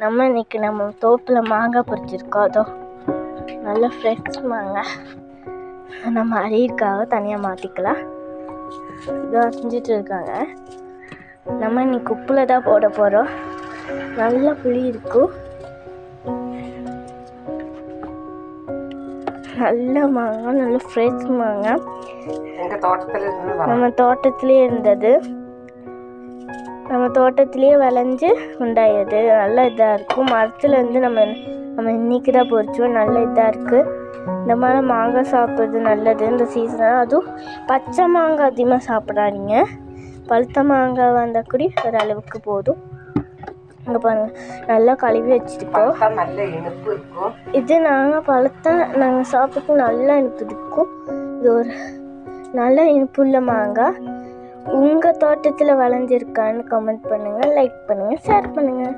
நம்ம இன்னைக்கு நம்ம தோப்பில் மாங்காய் பறிச்சிருக்கோம். அதோ நல்ல ஃப்ரெஷ் மாங்காய். நம்ம அரியருக்காக தனியாக மாற்றிக்கலாம். இதோ செஞ்சுட்டு இருக்காங்க. நம்ம இன்னைக்கு உப்பில் தான் போட போகிறோம். நல்ல புளி இருக்கும். நல்ல மாங்காய், நல்ல ஃப்ரெஷ் மாங்காய். நம்ம தோட்டத்திலே இருந்தது. நம்ம தோட்டத்திலேயே விளைஞ்சு உண்டாயது. நல்ல இதாக இருக்கும். மரத்துலேருந்து நம்ம இன்னைக்கு தான் பொறிச்சோம். நல்ல இதாக இருக்குது. இந்த மாதிரி மாங்காய் சாப்பிட்றது நல்லது இந்த சீசன். அதுவும் பச்சை மாங்காய் அதிகமாக சாப்பிடாதீங்க. பழுத்த மாங்காய் வந்தால் கூட ஓரளவுக்கு போதும். இங்கே பாருங்கள், நல்லா கழுவி வச்சுருக்கோம். இது நாங்கள் சாப்பிட்டு நல்லா இனிப்பு இருக்கும். இது ஒரு நல்ல இனிப்புள்ள மாங்காய். உங்கள் தோட்டத்தில் விளைஞ்சிருக்கான்னு கமெண்ட் பண்ணுங்கள், லைக் பண்ணுங்கள், ஷேர் பண்ணுங்கள்.